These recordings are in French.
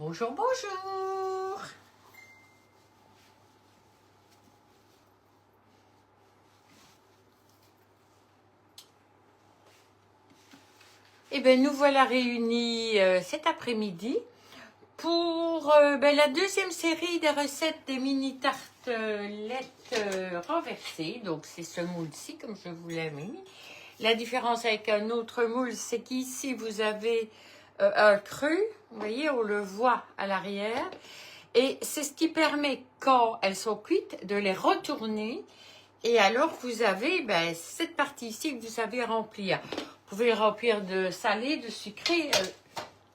Bonjour, bonjour. Eh bien, nous voilà réunis cet après-midi pour la deuxième série des recettes des mini tartelettes renversées. Donc, c'est ce moule-ci, comme je vous l'ai mis. La différence avec un autre moule, c'est qu'ici, vous avez un cru. Vous voyez, on le voit à l'arrière. Et c'est ce qui permet, quand elles sont cuites, de les retourner. Et alors, vous avez cette partie ici que vous savez remplir. Vous pouvez remplir de salé, de sucré.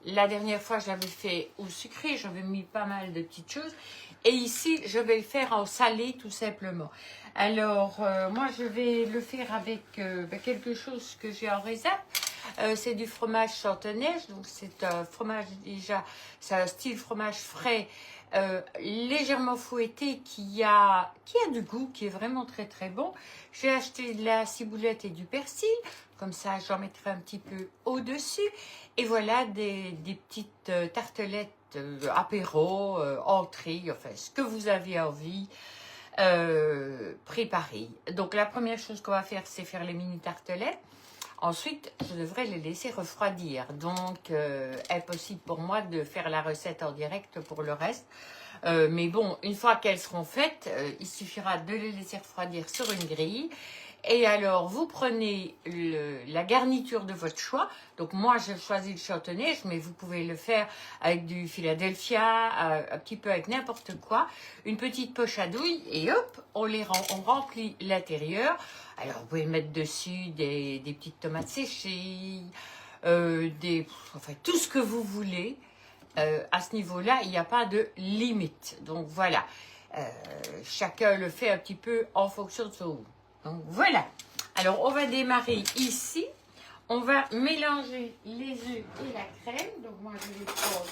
La dernière fois, je l'avais fait au sucré. J'avais mis pas mal de petites choses. Et ici, je vais le faire en salé, tout simplement. Alors, moi, je vais le faire avec quelque chose que j'ai en réserve. C'est du fromage chanteneige. Donc, c'est un fromage déjà, c'est un style fromage frais. Légèrement fouetté qui a du goût, qui est vraiment très très bon. J'ai acheté de la ciboulette et du persil, comme ça j'en mettrai un petit peu au-dessus. Et voilà des petites tartelettes apéro, entrée, enfin ce que vous avez envie préparer. Donc la première chose qu'on va faire, c'est faire les mini tartelettes. Ensuite, je devrais les laisser refroidir. Donc, impossible pour moi de faire la recette en direct pour le reste. Mais bon, une fois qu'elles seront faites, il suffira de les laisser refroidir sur une grille. Et alors, vous prenez la garniture de votre choix. Donc, moi, j'ai choisi le chanteneige, mais vous pouvez le faire avec du Philadelphia, un petit peu avec n'importe quoi. Une petite poche à douille et hop, on remplit l'intérieur. Alors, vous pouvez mettre dessus des petites tomates séchées, enfin, tout ce que vous voulez. À ce niveau-là, il n'y a pas de limite. Donc, voilà. Chacun le fait un petit peu en fonction de son goût. Donc, voilà. Alors, on va démarrer ici. On va mélanger les œufs et la crème. Donc, moi, je vais prendre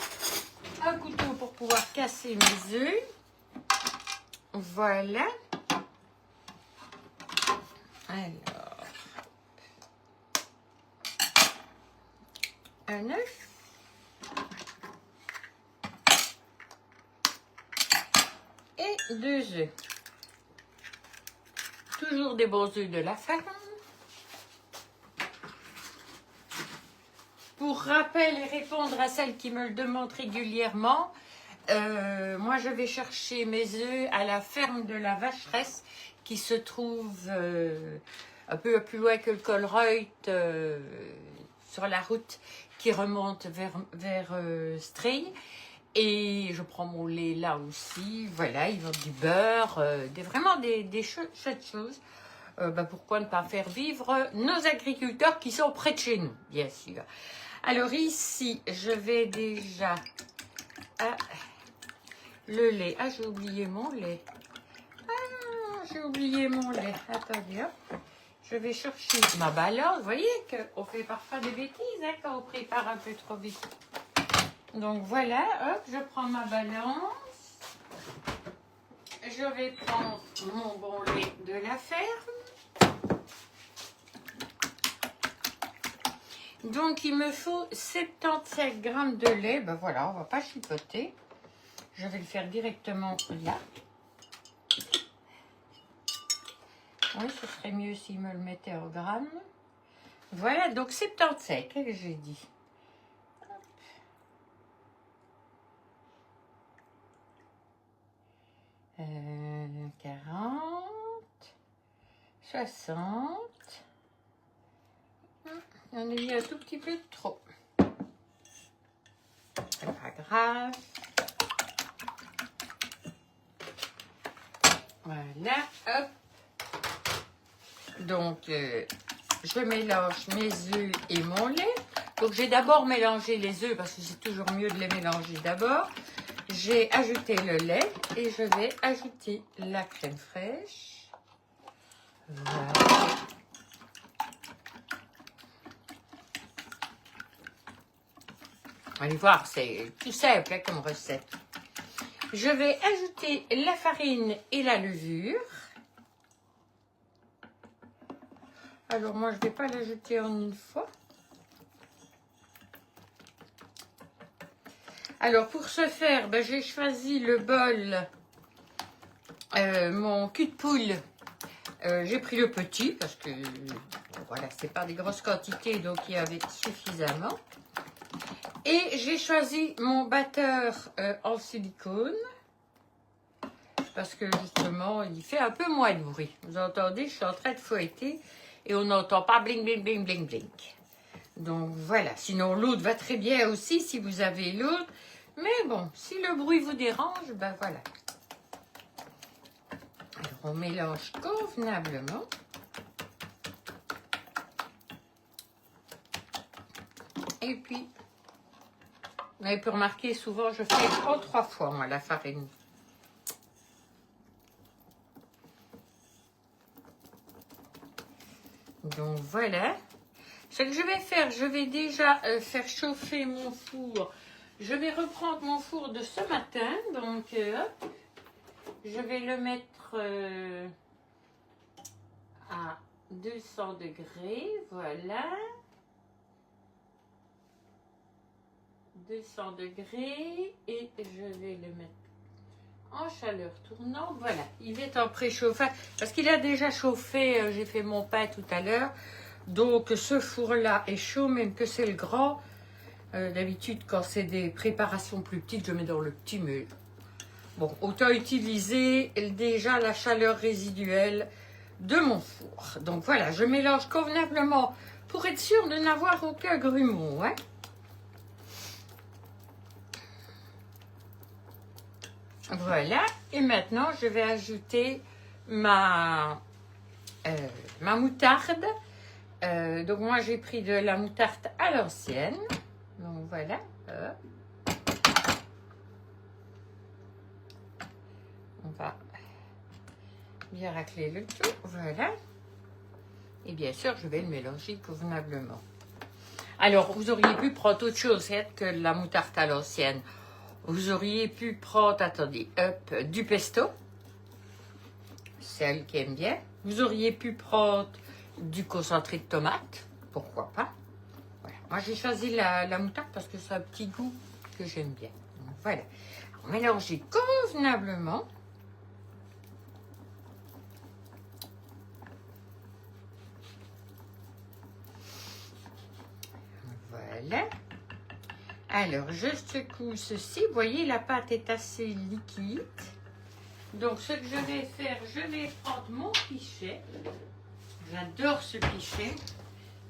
un couteau pour pouvoir casser mes œufs. Voilà. Alors, un œuf. Et 2 œufs. Toujours des bons œufs de la ferme. Pour rappel et répondre à celles qui me le demandent régulièrement, moi je vais chercher mes œufs à la ferme de la Vacheresse qui se trouve un peu plus loin que le Colruyt, sur la route qui remonte vers Stray. Et je prends mon lait là aussi. Voilà, ils vendent du beurre, vraiment des chouettes choses. Pourquoi ne pas faire vivre nos agriculteurs qui sont près de chez nous, bien sûr. Alors ici, je vais déjà... le lait. Ah, j'ai oublié mon lait. Ah, j'ai oublié mon lait. Attendez, hop. Je vais chercher ma balance. Vous voyez qu'on fait parfois des bêtises quand on prépare un peu trop vite. Donc voilà, hop, je prends ma balance. Je vais prendre mon bon lait de la ferme. Donc il me faut 75 grammes de lait. Ben voilà, on va pas chipoter. Je vais le faire directement là. Oui, ce serait mieux s'il me le mettait en grammes. Voilà, donc 75, qu'est-ce que j'ai dit? 40, 60. On a mis un tout petit peu trop. C'est pas grave. Voilà, hop. Donc, je mélange mes œufs et mon lait. Donc, j'ai d'abord mélangé les œufs parce que c'est toujours mieux de les mélanger d'abord. J'ai ajouté le lait et je vais ajouter la crème fraîche. Voilà. Allez voir, c'est tout simple comme recette. Je vais ajouter la farine et la levure. Alors moi, je ne vais pas l'ajouter en une fois. Alors, pour ce faire, ben, j'ai choisi le bol, mon cul de poule. J'ai pris le petit parce que, voilà, c'est pas des grosses quantités, donc il y avait suffisamment. Et j'ai choisi mon batteur en silicone. Parce que, justement, il fait un peu moins de bruit. Vous entendez, je suis en train de fouetter et on n'entend pas bling, bling, bling, bling, bling. Donc, voilà. Sinon, l'autre va très bien aussi si vous avez l'autre. Mais bon, si le bruit vous dérange, ben voilà. Alors, on mélange convenablement. Et puis, vous avez pu remarquer, souvent, je fais en 3 fois, moi, la farine. Donc, voilà. Ce que je vais faire, je vais déjà faire chauffer mon four. Je vais reprendre mon four de ce matin. Donc, hop, je vais le mettre à 200 degrés. Voilà. 200 degrés. Et je vais le mettre en chaleur tournante. Voilà, il est en préchauffage. Parce qu'il a déjà chauffé, j'ai fait mon pain tout à l'heure. Donc, ce four-là est chaud, même que c'est le grand. D'habitude, quand c'est des préparations plus petites, je mets dans le petit, mais bon, autant utiliser déjà la chaleur résiduelle de mon four. Donc voilà, je mélange convenablement pour être sûr de n'avoir aucun grumeau. Hein. Voilà, et maintenant je vais ajouter ma moutarde. Donc moi j'ai pris de la moutarde à l'ancienne. Donc voilà. On va bien racler le tout. Voilà. Et bien sûr, je vais le mélanger convenablement. Alors, vous auriez pu prendre autre chose que la moutarde à l'ancienne. Vous auriez pu prendre, attendez, hop, du pesto. Celle qui aime bien. Vous auriez pu prendre du concentré de tomate. Pourquoi pas. Voilà. Moi, j'ai choisi la moutarde parce que c'est un petit goût que j'aime bien. Donc, voilà. Mélangez convenablement. Voilà. Alors, je secoue ceci. Vous voyez, la pâte est assez liquide. Donc, ce que je vais faire, je vais prendre mon pichet. J'adore ce pichet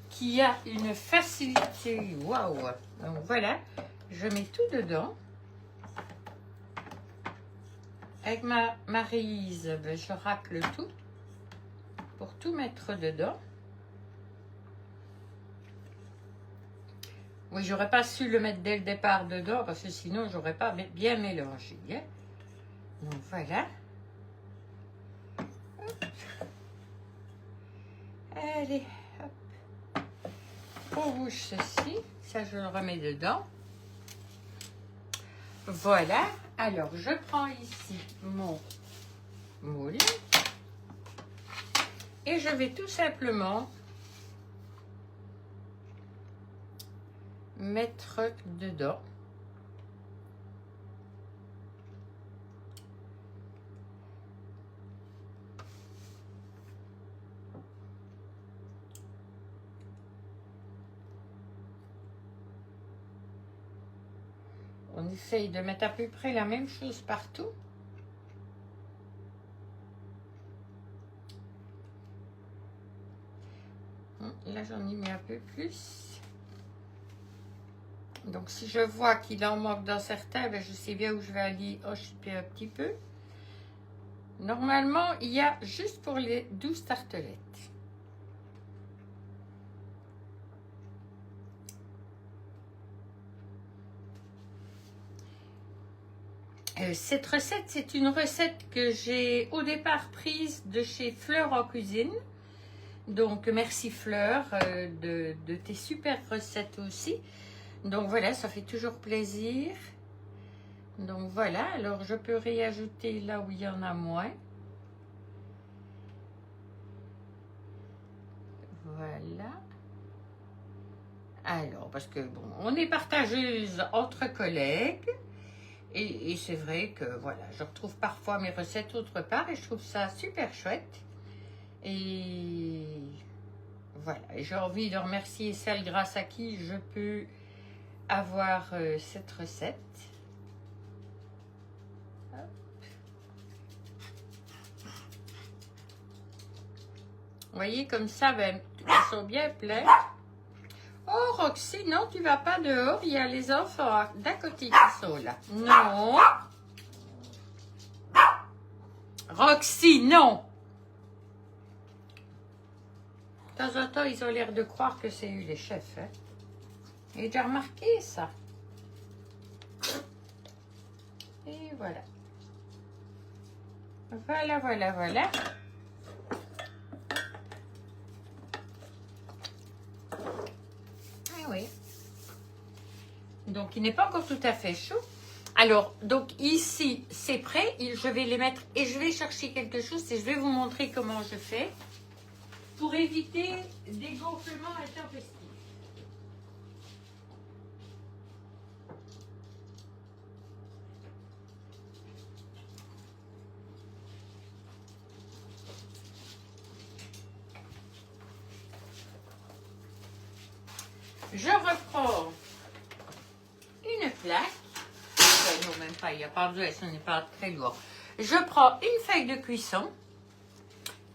qui a une facilité. Waouh! Donc, voilà. Je mets tout dedans. Avec ma maryse, je racle tout pour tout mettre dedans. Oui, j'aurais pas su le mettre dès le départ dedans parce que sinon, j'aurais pas bien mélangé. Hein? Donc, voilà. Hop. Allez, hop. On bouge ceci. Ça, je le remets dedans. Voilà. Alors, je prends ici mon moule. Et je vais tout simplement mettre dedans. On essaye de mettre à peu près la même chose partout. Là, j'en ai mis un peu plus. Donc, si je vois qu'il en manque dans certains, ben, je sais bien où je vais aller chipper un petit peu. Normalement, il y a juste pour les 12 tartelettes. Cette recette, c'est une recette que j'ai au départ prise de chez Fleur en cuisine. Donc, merci Fleur de tes super recettes aussi. Donc, voilà, ça fait toujours plaisir. Donc, voilà. Alors, je peux réajouter là où il y en a moins. Voilà. Alors, parce que, bon, on est partageuse entre collègues. Et c'est vrai que voilà, je retrouve parfois mes recettes autre part et je trouve ça super chouette. Et voilà, et j'ai envie de remercier celle grâce à qui je peux avoir cette recette. Hop. Vous voyez, comme ça, ben, ils sont bien pleins. Oh, Roxy, non, tu vas pas dehors. Il y a les enfants d'à côté qui sont là. Non. Roxy, non. De temps en temps, ils ont l'air de croire que c'est eux les chefs. Hein. J'ai déjà remarqué ça. Et voilà. Voilà, voilà, voilà. Ah oui. Donc, il n'est pas encore tout à fait chaud. Alors, donc ici, c'est prêt. Je vais les mettre et je vais chercher quelque chose et je vais vous montrer comment je fais pour éviter des gonflements intempestifs. Je reprends une plaque. Non, même pas, il n'y a pas besoin, ce n'est pas très lourd. Je prends une feuille de cuisson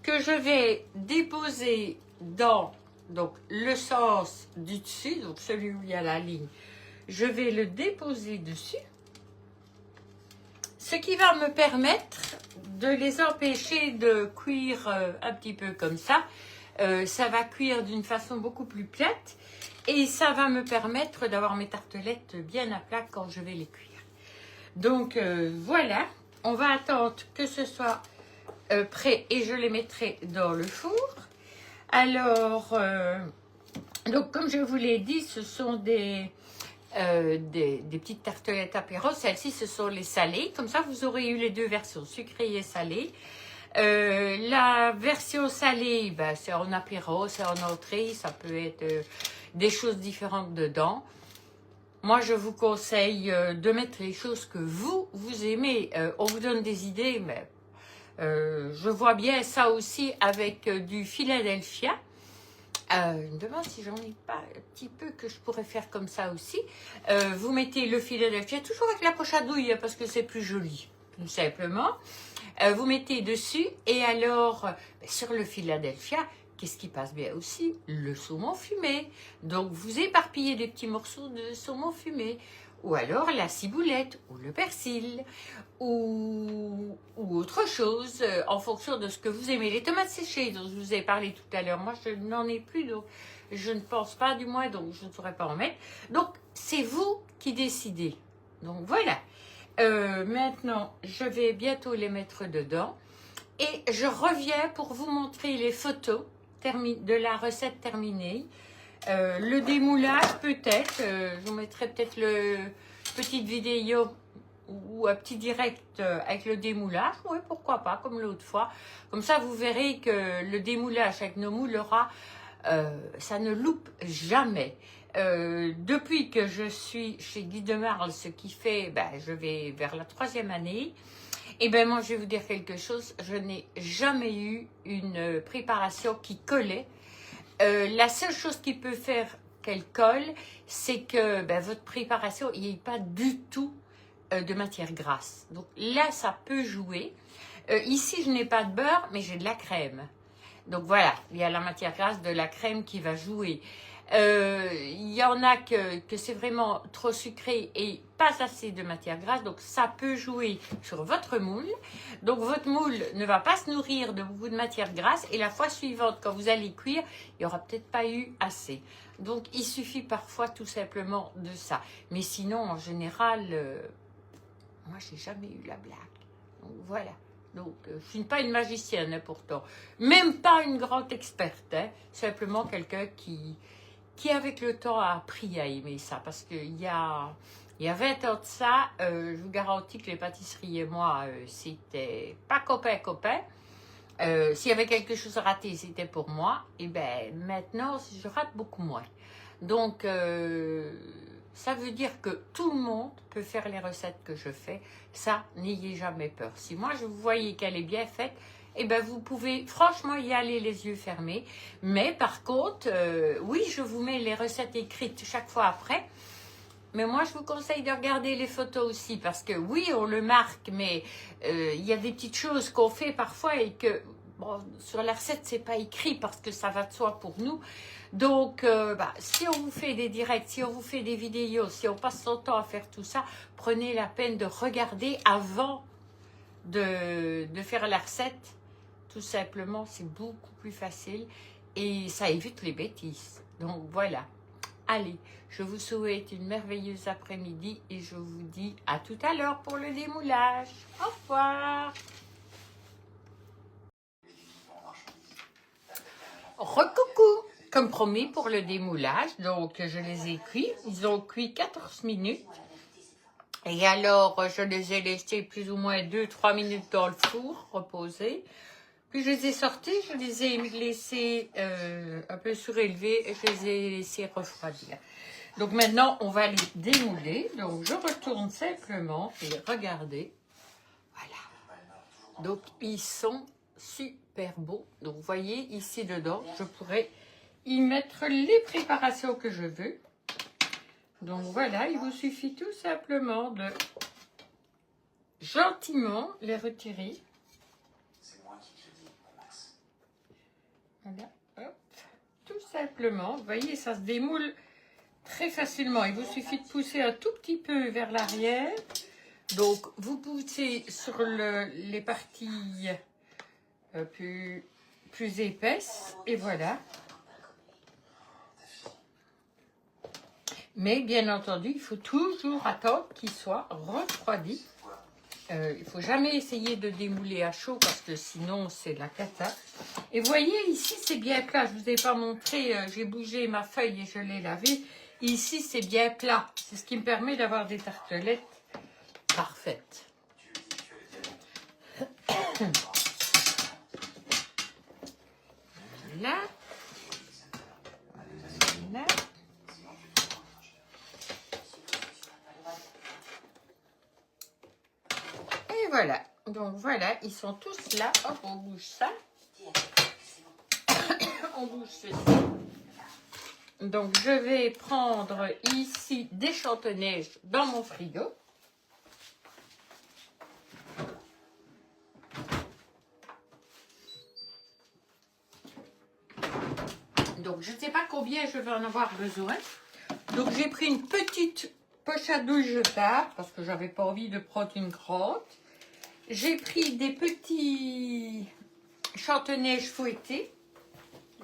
que je vais déposer dans donc, le sens du dessus, donc celui où il y a la ligne. Je vais le déposer dessus, ce qui va me permettre de les empêcher de cuire un petit peu comme ça. Ça va cuire d'une façon beaucoup plus plate et ça va me permettre d'avoir mes tartelettes bien à plat quand je vais les cuire. Donc voilà, on va attendre que ce soit prêt et je les mettrai dans le four. Alors, donc comme je vous l'ai dit, ce sont des petites tartelettes apéro. Celles-ci, ce sont les salées. Comme ça, vous aurez eu les deux versions, sucrées et salées. La version salée, ben, c'est en apéro, c'est en entrée. Ça peut être des choses différentes dedans. Moi, je vous conseille de mettre les choses que vous aimez. On vous donne des idées, mais je vois bien ça aussi avec du Philadelphia. Je me demande si j'en ai pas un petit peu que je pourrais faire comme ça aussi. Vous mettez le Philadelphia, toujours avec la poche à douille, parce que c'est plus joli, tout simplement. Vous mettez dessus, et alors, sur le Philadelphia, qu'est-ce qui passe bien aussi? Le saumon fumé. Donc, vous éparpillez des petits morceaux de saumon fumé. Ou alors la ciboulette, ou le persil, ou autre chose, en fonction de ce que vous aimez. Les tomates séchées dont je vous ai parlé tout à l'heure, moi je n'en ai plus, donc je ne pense pas du moins, donc je ne saurais pas en mettre. Donc c'est vous qui décidez. Donc voilà. Maintenant, je vais bientôt les mettre dedans. Et je reviens pour vous montrer les photos de la recette terminée. Le démoulage peut-être, je vous mettrai peut-être le petite vidéo ou un petit direct avec le démoulage, oui pourquoi pas, comme l'autre fois. Comme ça vous verrez que le démoulage avec nos moules aura, ça ne loupe jamais. Depuis que je suis chez Guy de Marle, ce qui fait, je vais vers la 3e année, et ben moi je vais vous dire quelque chose, je n'ai jamais eu une préparation qui collait. La seule chose qui peut faire qu'elle colle, c'est que votre préparation, il n'y ait pas du tout de matière grasse. Donc là, ça peut jouer. Ici, je n'ai pas de beurre, mais j'ai de la crème. Donc voilà, il y a la matière grasse de la crème qui va jouer. Il y en a que c'est vraiment trop sucré et pas assez de matière grasse, donc ça peut jouer sur votre moule. Donc votre moule ne va pas se nourrir de beaucoup de matière grasse et la fois suivante, quand vous allez cuire, il n'y aura peut-être pas eu assez. Donc il suffit parfois tout simplement de ça. Mais sinon, en général, moi j'ai jamais eu la blague. Donc voilà. Donc, je ne suis pas une magicienne hein, pourtant, même pas une grande experte, hein. Simplement quelqu'un qui avec le temps a appris à aimer ça, parce qu'il y a 20 ans de ça, je vous garantis que les pâtisseries et moi, c'était pas copain. S'il y avait quelque chose à rater, c'était pour moi, et bien maintenant, je rate beaucoup moins. Donc, Ça veut dire que tout le monde peut faire les recettes que je fais. Ça, n'ayez jamais peur. Si moi, je vous voyez qu'elle est bien faite, eh ben, vous pouvez franchement y aller les yeux fermés. Mais par contre, oui, je vous mets les recettes écrites chaque fois après. Mais moi, je vous conseille de regarder les photos aussi. Parce que oui, on le marque, mais il y a des petites choses qu'on fait parfois et que bon, sur la recette, c'est pas écrit parce que ça va de soi pour nous. Donc, si on vous fait des directs, si on vous fait des vidéos, si on passe son temps à faire tout ça, prenez la peine de regarder avant de faire la recette. Tout simplement, c'est beaucoup plus facile et ça évite les bêtises. Donc, voilà. Allez, je vous souhaite une merveilleuse après-midi et je vous dis à tout à l'heure pour le démoulage. Au revoir. Recoucou. Comme promis pour le démoulage, donc je les ai cuits. Ils ont cuit 14 minutes. Et alors, je les ai laissés plus ou moins 2-3 minutes dans le four, reposer. Puis je les ai sortis, je les ai laissés un peu surélevés et je les ai laissés refroidir. Donc maintenant, on va les démouler. Donc je retourne simplement et regardez. Voilà. Donc ils sont super beaux. Donc vous voyez ici dedans, je pourrais y mettre les préparations que je veux. Donc voilà, il vous suffit tout simplement de gentiment les retirer. Voilà, hop, tout simplement. Vous voyez, ça se démoule très facilement. Il vous suffit de pousser un tout petit peu vers l'arrière. Donc, vous poussez sur les parties plus épaisses. Et voilà. Mais bien entendu, il faut toujours attendre qu'il soit refroidi. Il ne faut jamais essayer de démouler à chaud parce que sinon c'est la cata. Et vous voyez ici c'est bien plat. Je ne vous ai pas montré, j'ai bougé ma feuille et je l'ai lavée. Ici c'est bien plat. C'est ce qui me permet d'avoir des tartelettes parfaites. Là. Là. Et voilà. Donc voilà, ils sont tous là. Hop, on bouge ça. On bouge ceci. Donc je vais prendre ici des chanteneiges dans mon frigo. Donc je ne sais pas combien je vais en avoir besoin. Donc j'ai pris une petite poche à douille jetable parce que j'avais pas envie de prendre une grande. J'ai pris des petits chanteneiges fouettés.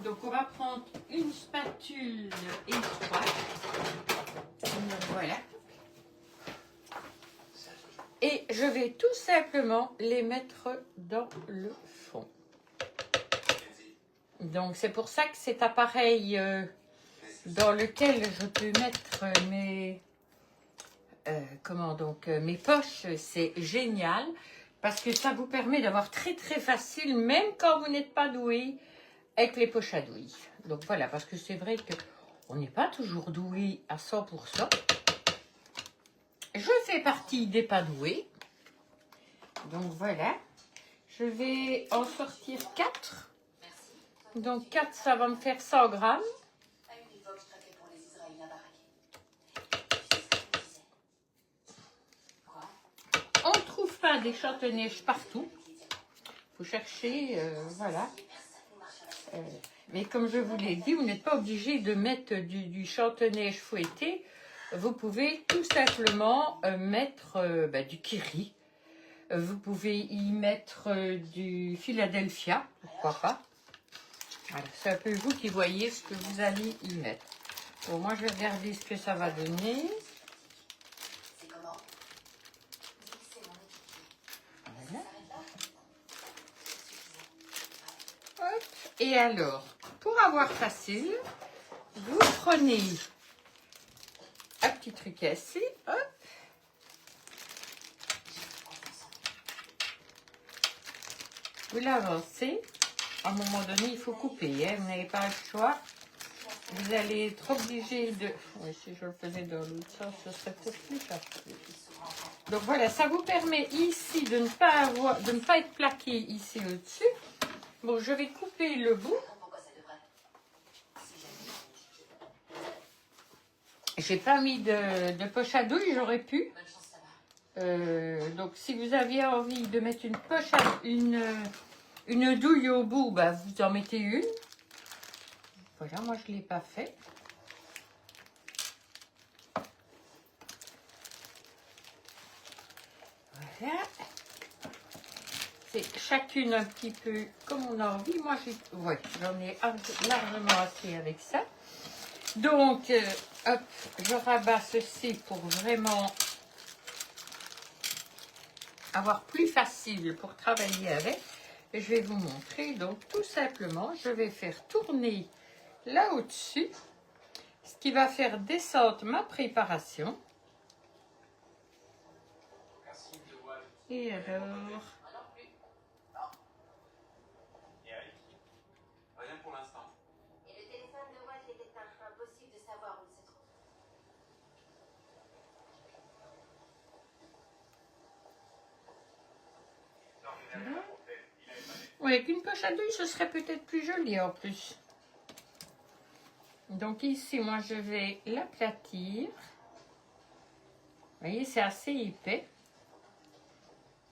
Donc on va prendre une spatule étroite. Voilà. Et je vais tout simplement les mettre dans le fond. Donc c'est pour ça que cet appareil dans lequel je peux mettre mes mes poches, c'est génial parce que ça vous permet d'avoir très facile, même quand vous n'êtes pas doué avec les poches à douille. Donc voilà, parce que c'est vrai que on n'est pas toujours doué à 100%. Je fais partie des pas doués. Donc voilà, je vais en sortir 4. Donc 4, ça va me faire 100 grammes. On ne trouve pas des chanteneiges partout. Il faut chercher, voilà. Mais comme je vous l'ai dit, vous n'êtes pas obligé de mettre du chanteneige fouetté. Vous pouvez tout simplement mettre du Kiri. Vous pouvez y mettre du Philadelphia, pourquoi pas. Voilà, c'est un peu vous qui voyez ce que vous allez y mettre. Bon, moi, je vais regarder ce que ça va donner. Voilà. Hop. Et alors, pour avoir facile, vous prenez un petit truc ici. Hop. Vous l'avancez. À un moment donné, il faut couper. Hein, vous n'avez pas le choix. vous allez être obligé de... Oui, si je le faisais dans l'autre sens, ce serait peut-être plus facile. Donc voilà, ça vous permet ici de ne pas être plaqué ici au-dessus. Bon, je vais couper le bout. J'ai pas mis de poche à douille, j'aurais pu. Donc si vous aviez envie de mettre une douille au bout, bah, vous en mettez une. Voilà, moi je ne l'ai pas fait. Voilà. C'est chacune un petit peu comme on a envie. Moi, j'en ai largement assez avec ça. Donc, hop, je rabats ceci pour vraiment avoir plus facile pour travailler avec. Et je vais vous montrer. Donc, tout simplement, je vais faire tourner là au-dessus, ce qui va faire descendre ma préparation. Et alors... Rien pour l'instant. Et le téléphone de Walt est éteint. Impossible de savoir où il se trouve. Oui, avec une poche à douille, ce serait peut-être plus joli en plus. Donc ici, moi, je vais l'aplatir. Vous voyez, c'est assez épais.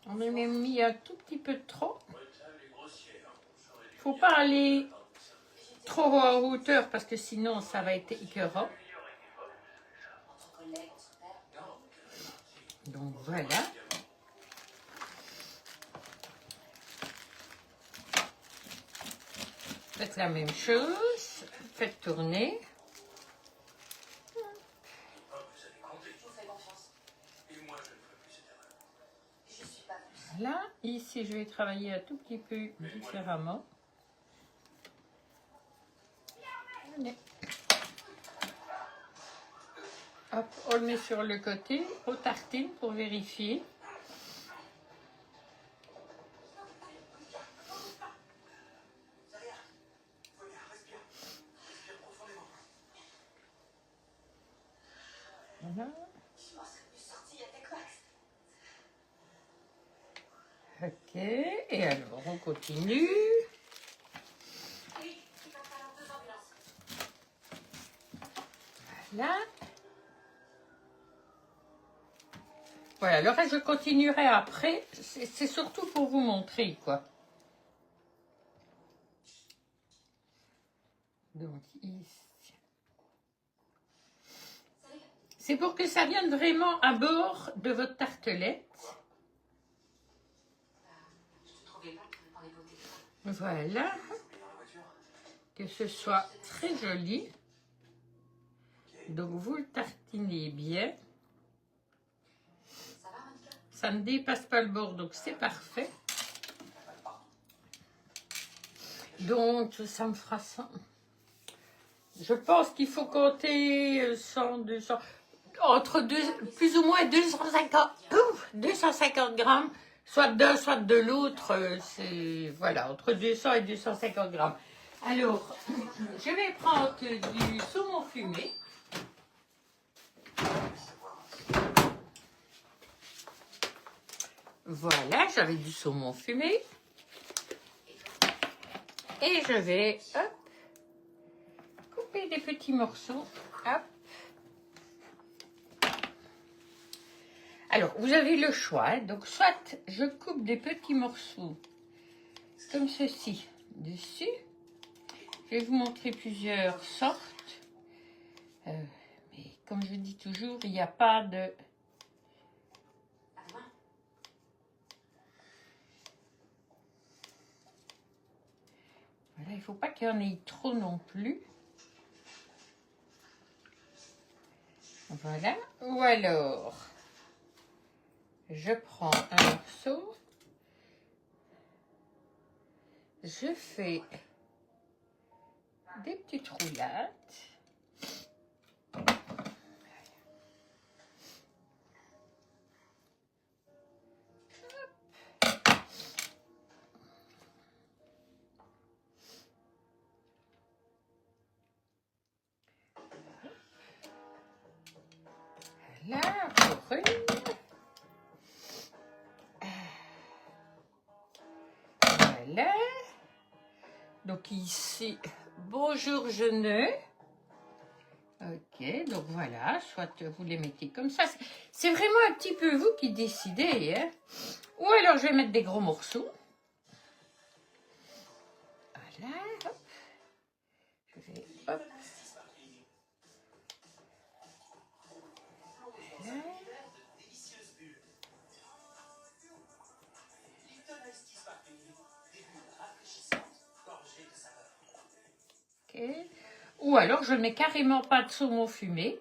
On en a mis un tout petit peu de trop. Il ne faut pas aller trop en hauteur parce que sinon, ça va être écœurant. Donc voilà. Faites la même chose. Faites tourner. Là, ici, je vais travailler un tout petit peu différemment. Allez. Hop, on le met sur le côté, aux tartines pour vérifier. Voilà. Ok, et alors on continue. Voilà. Voilà, le reste je continuerai après. C'est surtout pour vous montrer quoi. Donc ici. C'est pour que ça vienne vraiment à bord de votre tartelette. Voilà. Que ce soit très joli. Donc vous le tartinez bien. Ça ne dépasse pas le bord, donc c'est parfait. Donc ça me fera ça. Je pense qu'il faut compter 100, 200, plus ou moins 250 grammes, soit d'un, soit de l'autre. C'est voilà, entre 200 et 250 grammes. Alors, je vais prendre du saumon fumé. Voilà, j'avais du saumon fumé. Et je vais hop, couper des petits morceaux. Hop. Alors, vous avez le choix. Hein, donc, soit je coupe des petits morceaux comme ceci dessus. Je vais vous montrer plusieurs sortes. Mais comme je dis toujours, il n'y a pas de... Voilà, il ne faut pas qu'il y en ait trop non plus. Voilà. Ou alors, je prends un morceau. Je fais des petites roulades. Voilà, encore une. Voilà. Donc ici, bonjour jeune. Ok, donc voilà, soit vous les mettez comme ça. C'est vraiment un petit peu vous qui décidez. Hein. Ou alors je vais mettre des gros morceaux. Voilà, hop. Je vais, hop. Voilà. Ok. Ou alors je ne mets carrément pas de saumon fumé.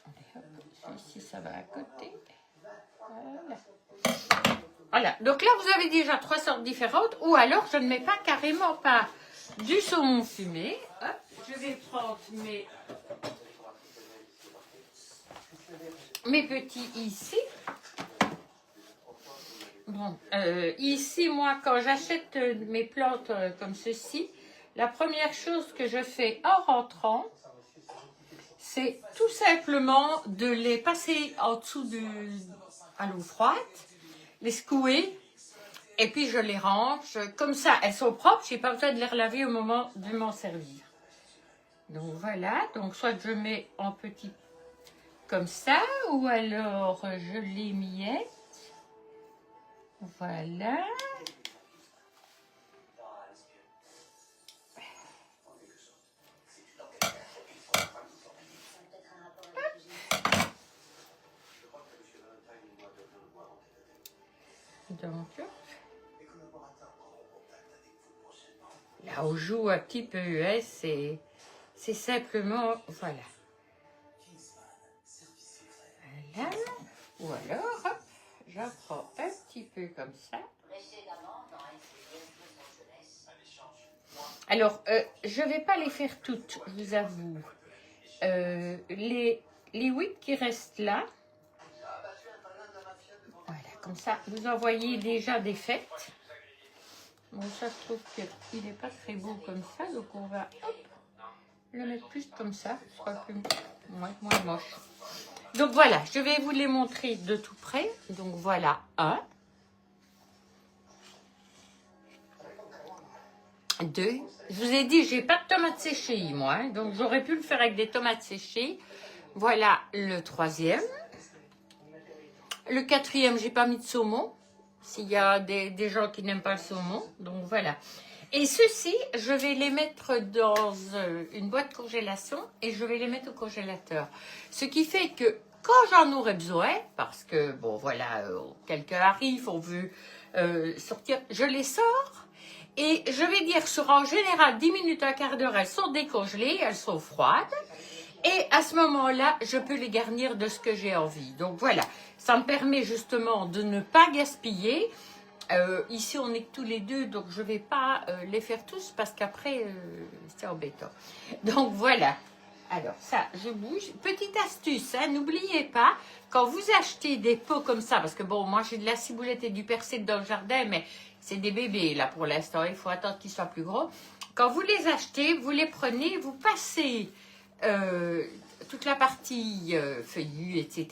Allez, hop, ici ça va à côté. Voilà. Voilà, donc là vous avez déjà 3 sortes différentes. Ou alors je ne mets pas carrément pas du saumon fumé. Hop, je vais prendre mes petits ici. Bon, ici moi quand j'achète mes plantes comme ceci, la première chose que je fais en rentrant, c'est tout simplement de les passer en dessous à l'eau froide, les secouer, et puis je les range. Comme ça, elles sont propres, je n'ai pas besoin de les relaver au moment de m'en servir. Donc voilà, donc soit je mets en petit comme ça, ou alors je les miette. Voilà. Donc, là, on joue un petit peu US, c'est simplement, voilà. Voilà. Ou alors, hop, j'en prends un petit peu comme ça. Alors, je ne vais pas les faire toutes, je vous avoue. Les 8 qui restent là, voilà, comme ça, vous en voyez déjà des fêtes. Bon, ça, je trouve qu'il n'est pas très beau comme ça, donc on va hop, le mettre plus comme ça, ce sera plus, moins moche. Donc voilà, je vais vous les montrer de tout près. Donc voilà, 1, 2. Je vous ai dit, j'ai pas de tomates séchées, moi, hein, donc j'aurais pu le faire avec des tomates séchées. Voilà le 3e. Le 4e, j'ai pas mis de saumon. S'il y a des gens qui n'aiment pas le saumon, donc voilà. Et ceux-ci, je vais les mettre dans une boîte de congélation et je vais les mettre au congélateur. Ce qui fait que quand j'en aurai besoin, parce que, bon, voilà, quelqu'un arrive, on veut sortir, je les sors et je vais dire sur en général 10 minutes, un quart d'heure, elles sont décongelées, elles sont froides. Et à ce moment-là, je peux les garnir de ce que j'ai envie. Donc voilà, ça me permet justement de ne pas gaspiller. Ici, on est que tous les deux, donc je ne vais pas les faire tous parce qu'après, c'est embêtant. Donc voilà. Alors ça, je bouge. Petite astuce, hein, n'oubliez pas, quand vous achetez des pots comme ça, parce que bon, moi j'ai de la ciboulette et du persil dans le jardin, mais c'est des bébés là pour l'instant, il faut attendre qu'ils soient plus gros. Quand vous les achetez, vous les prenez, vous passez toute la partie feuillue, etc.,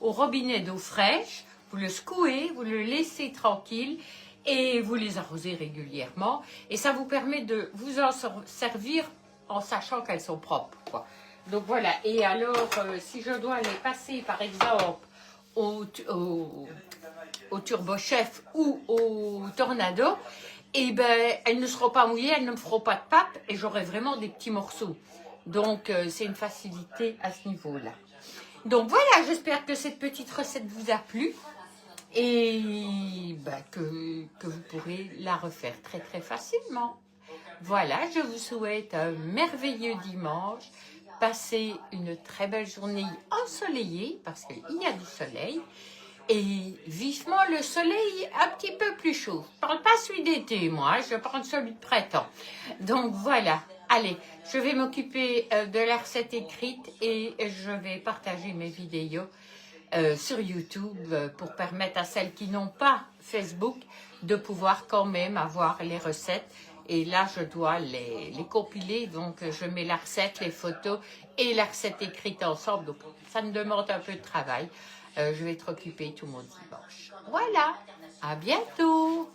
au robinet d'eau fraîche, vous le secouez, vous le laissez tranquille et vous les arrosez régulièrement. Et ça vous permet de vous en servir en sachant qu'elles sont propres, quoi. Donc voilà, et alors si je dois les passer par exemple au Turbo Chef ou au Tornado, et ben elles ne seront pas mouillées, elles ne me feront pas de pape et j'aurai vraiment des petits morceaux. Donc c'est une facilité à ce niveau-là. Donc voilà, j'espère que cette petite recette vous a plu et ben, que vous pourrez la refaire très très facilement. Voilà, je vous souhaite un merveilleux dimanche. Passez une très belle journée ensoleillée, parce qu'il y a du soleil. Et vivement le soleil un petit peu plus chaud. Je ne parle pas celui d'été, moi, je parle celui de printemps. Donc voilà, allez, je vais m'occuper de la recette écrite et je vais partager mes vidéos sur YouTube pour permettre à celles qui n'ont pas Facebook de pouvoir quand même avoir les recettes Et là, je dois les compiler. Donc, je mets la recette, les photos et la recette écrite ensemble. Donc, ça me demande un peu de travail. Je vais être occupée tout mon dimanche. Voilà, à bientôt.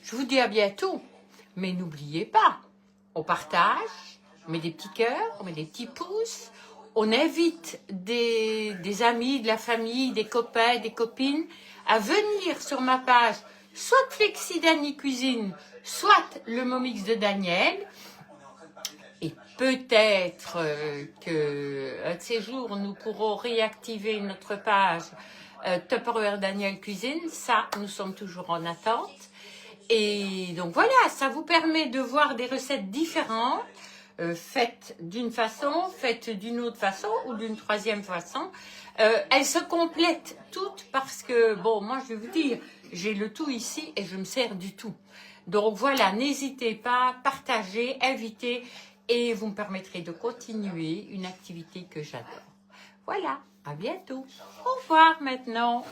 Je vous dis à bientôt. Mais n'oubliez pas, on partage, on met des petits cœurs, on met des petits pouces. On invite des amis, de la famille, des copains, des copines à venir sur ma page, soit Flexi Dani Cuisine, soit le Momix de Daniel. Et peut-être qu'un de ces jours, nous pourrons réactiver notre page Tupperware Daniel Cuisine. Ça, nous sommes toujours en attente. Et donc voilà, ça vous permet de voir des recettes différentes, faites d'une façon, faites d'une autre façon ou d'une troisième façon. Elles se complètent toutes parce que, bon, moi je vais vous dire, j'ai le tout ici et je me sers du tout. Donc voilà, n'hésitez pas, partagez, invitez et vous me permettrez de continuer une activité que j'adore. Voilà, à bientôt. Au revoir maintenant.